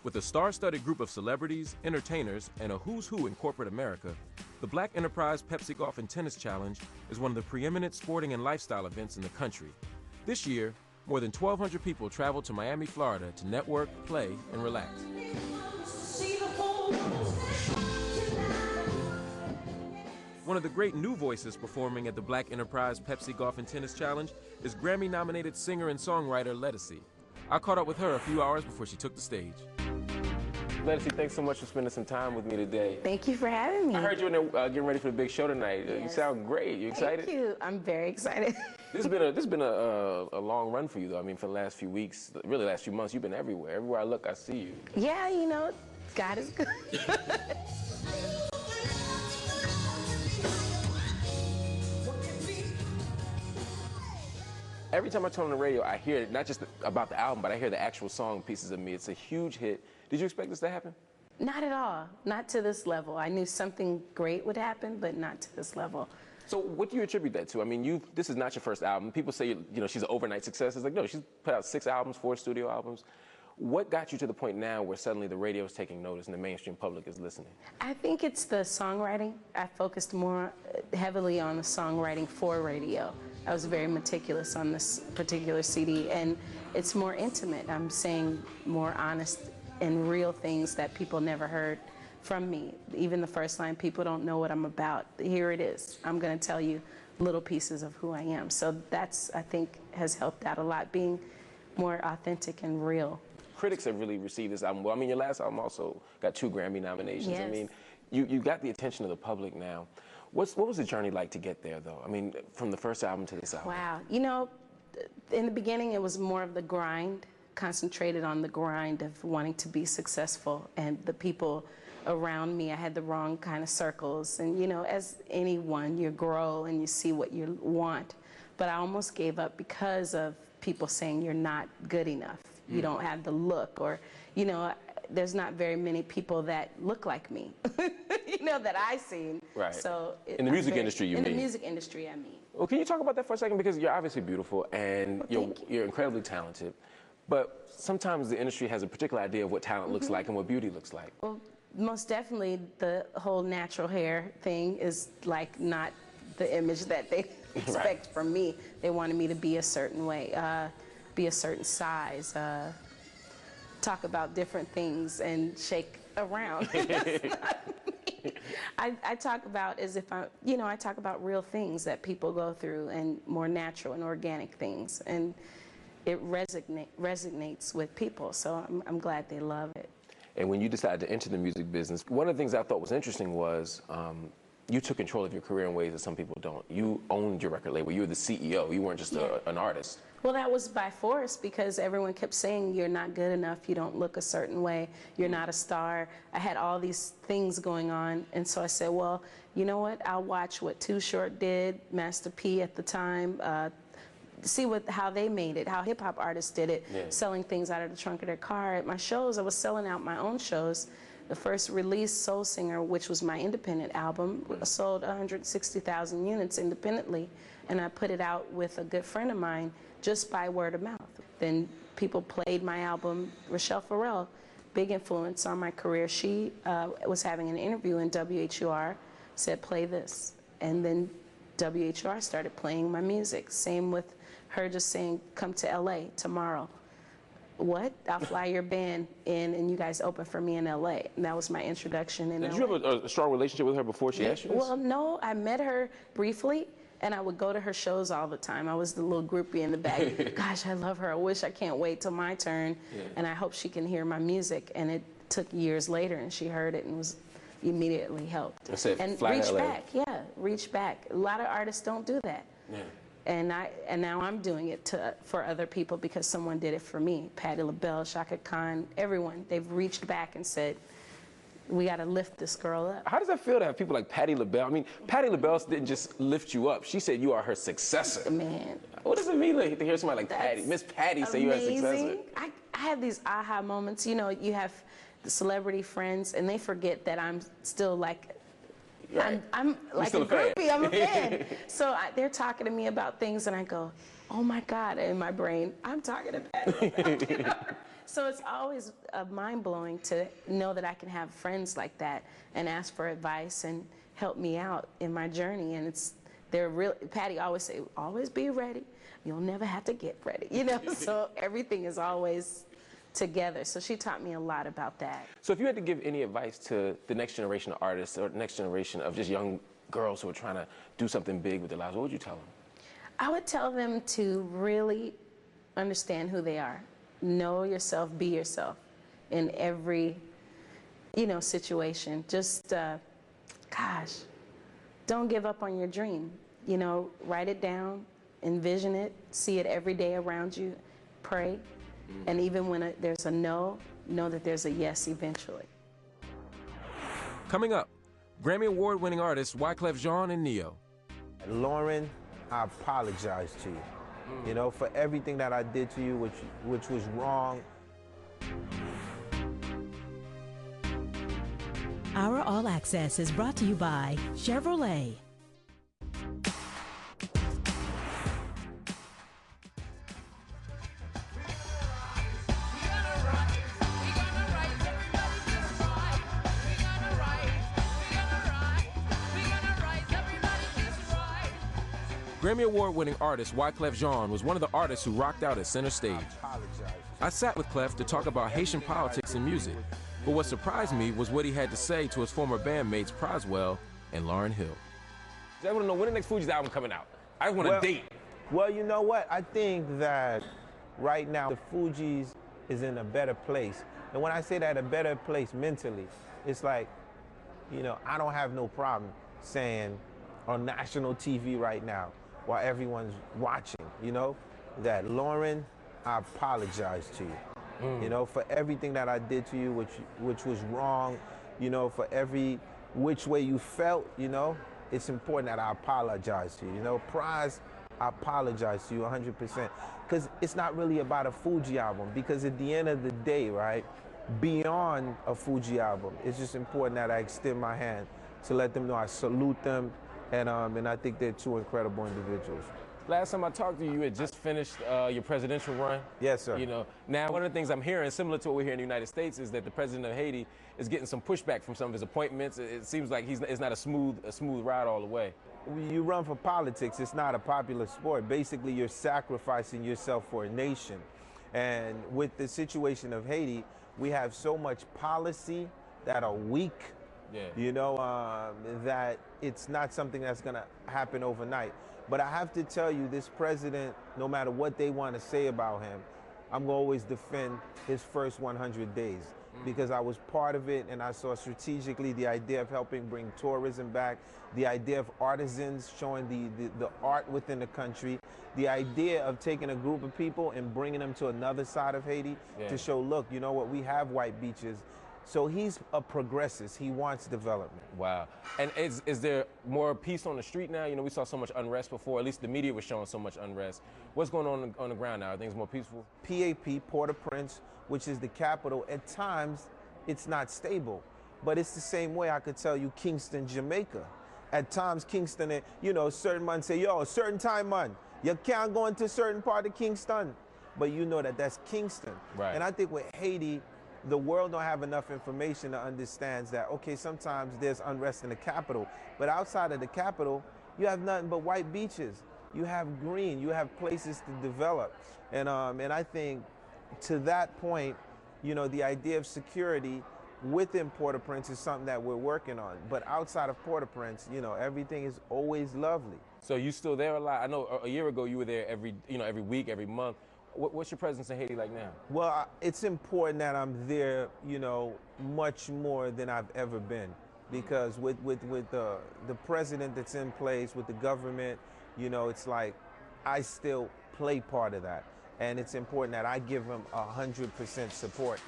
With a star-studded group of celebrities, entertainers, and a who's who in corporate America, the Black Enterprise Pepsi Golf and Tennis Challenge is one of the preeminent sporting and lifestyle events in the country. This year, more than 1,200 people traveled to Miami, Florida to network, play, and relax. One of the great new voices performing at the Black Enterprise Pepsi Golf and Tennis Challenge is Grammy-nominated singer and songwriter Ledisi. I caught up with her a few hours before she took the stage. Ledisi, thanks so much for spending some time with me today. Thank you for having me. I heard you in there getting ready for the big show tonight. Yes. You sound great. You excited? Thank you. I'm very excited. This has been a long run for you, though. I mean, for the last few weeks, really the last few months, you've been everywhere. Everywhere I look, I see you. Yeah, you know, God is good. Every time I turn on the radio, I hear not just about the album, but I hear the actual song Pieces of Me. It's a huge hit. Did you expect this to happen? Not at all. Not to this level. I knew something great would happen, but not to this level. So what do you attribute that to? I mean, this is not your first album. People say, you know, she's an overnight success. It's like, no, she's put out 6 albums, 4 studio albums. What got you to the point now where suddenly the radio is taking notice and the mainstream public is listening? I think it's the songwriting. I focused more heavily on the songwriting for radio. I was very meticulous on this particular CD, and it's more intimate. I'm saying more honest and real things that people never heard from me. Even the first line, people don't know what I'm about. Here it is. I'm going to tell you little pieces of who I am. So that's, I think, has helped out a lot, being more authentic and real. Critics have really received this album well. I mean, your last album also got 2 Grammy nominations. Yes. I mean, you got the attention of the public now. What was the journey like to get there, though? I mean, from the first album to this album. Wow. You know, in the beginning, it was more of the grind, concentrated on the grind of wanting to be successful. And the people around me, I had the wrong kind of circles. And, you know, as anyone, you grow and you see what you want. But I almost gave up because of people saying you're not good enough. You don't have the look, or, you know, there's not very many people that look like me, you know, that I've seen. Right. So in the music industry, you mean? In the music industry, I mean. Well, can you talk about that for a second? Because you're obviously beautiful and you're incredibly talented. But sometimes the industry has a particular idea of what talent looks like and what beauty looks like. Well, most definitely the whole natural hair thing is like not the image that they expect from me. They wanted me to be a certain way, be a certain size, talk about different things and shake around. That's not me. I talk about as if I talk about real things that people go through and more natural and organic things, and it resonates with people. So I'm glad they love it. And when you decided to enter the music business, one of the things I thought was interesting was you took control of your career in ways that some people don't. You owned your record label. You were the CEO. You weren't just an artist. Well, that was by force because everyone kept saying you're not good enough, you don't look a certain way, you're not a star. I had all these things going on, and so I said, well, you know what, I'll watch what Too Short did, Master P at the time, see how they made it, how hip-hop artists did it, selling things out of the trunk of their car. At my shows, I was selling out my own shows. The first release, Soul Singer, which was my independent album, sold 160,000 units independently, and I put it out with a good friend of mine just by word of mouth. Then people played my album. Rochelle Farrell, big influence on my career. She was having an interview in WHUR, said, play this. And then WHUR started playing my music. Same with her just saying, come to LA tomorrow. What? I'll fly your band in and you guys open for me in LA. And that was my introduction in LA. Did you have a strong relationship with her before she asked you this? Well, no, I met her briefly and I would go to her shows all the time. I was the little groupie in the back. Gosh, I love her. I can't wait till my turn. And I hope she can hear my music. And it took years later and she heard it and was immediately helped. And reach back, reach back. A lot of artists don't do that. And now I'm doing it for other people because someone did it for me. Patti LaBelle, Shaka Khan, everyone. They've reached back and said, we got to lift this girl up. How does that feel to have people like Patti LaBelle? I mean, Patti LaBelle didn't just lift you up. She said you are her successor. Man. What does it mean to hear somebody like Patti, Miss Patti, say you're her successor? I have these aha moments. You know, you have the celebrity friends, and they forget that I'm still like, I'm like a groupie. I'm a fan. So they're talking to me about things, and I go, oh my God, in my brain, I'm talking to Patti. You know? So it's always mind-blowing to know that I can have friends like that and ask for advice and help me out in my journey. And they're real. Patty always say, always be ready. You'll never have to get ready, you know? So everything is always together. So she taught me a lot about that. So if you had to give any advice to the next generation of artists or the next generation of just young girls who are trying to do something big with their lives, what would you tell them? I would tell them to really understand who they are. Know yourself, be yourself in every, situation. Just, gosh, don't give up on your dream. Write it down, envision it, see it every day around you, pray, and even when there's a no, know that there's a yes eventually. Coming up, Grammy Award-winning artists Wyclef Jean and Neo. Lauren, I apologize to you, for everything that I did to you, which was wrong. Our All Access is brought to you by Chevrolet. Grammy Award-winning artist Wyclef Jean was one of the artists who rocked out at center stage. I sat with Clef to talk about Haitian politics and music, but what surprised me was what he had to say to his former bandmates Proswell and Lauryn Hill. I want to know when the next Fugees album coming out. I just want a date. Well, you know what? I think that right now the Fugees is in a better place. And when I say that, a better place mentally, it's like, I don't have no problem saying on national TV right now, while everyone's watching, that Lauren, I apologize to you, for everything that I did to you, which was wrong, for every which way you felt, it's important that I apologize to you, Prize, I apologize to you 100%, because it's not really about a Fuji album, because at the end of the day, right, beyond a Fuji album, it's just important that I extend my hand to let them know I salute them, and I think they're two incredible individuals. Last time I talked to you, you had just finished your presidential run. Yes, sir. Now one of the things I'm hearing, similar to what we hear in the United States, is that the president of Haiti is getting some pushback from some of his appointments. It seems like it's not a smooth ride all the way. You run for politics, it's not a popular sport. Basically, you're sacrificing yourself for a nation. And with the situation of Haiti, we have so much policy that are weak, that it's not something that's going to happen overnight. But I have to tell you, this president, no matter what they want to say about him, I'm going to always defend his first 100 days because I was part of it, and I saw strategically the idea of helping bring tourism back, the idea of artisans showing the art within the country, the idea of taking a group of people and bringing them to another side of Haiti to show, look, you know what, we have white beaches. So he's a progressist. He wants development. Wow. And is there more peace on the street now? We saw so much unrest before. At least the media was showing so much unrest. What's going on the ground now? Are things more peaceful? PAP, Port-au-Prince, which is the capital, at times it's not stable. But it's the same way I could tell you Kingston, Jamaica. At times Kingston, certain man say, yo, certain time, man, you can't go into certain part of Kingston. But you know that that's Kingston. Right. And I think with Haiti, the world don't have enough information to understand that, okay, sometimes there's unrest in the capital, but outside of the capital, you have nothing but white beaches. You have green, you have places to develop. And I think to that point, the idea of security within Port-au-Prince is something that we're working on. But outside of Port-au-Prince, everything is always lovely. So you still there a lot? I know a year ago you were there every week, every month. What's your presence in Haiti like now? Well, it's important that I'm there, much more than I've ever been. Because with the president that's in place, with the government, it's like I still play part of that. And it's important that I give him 100% support.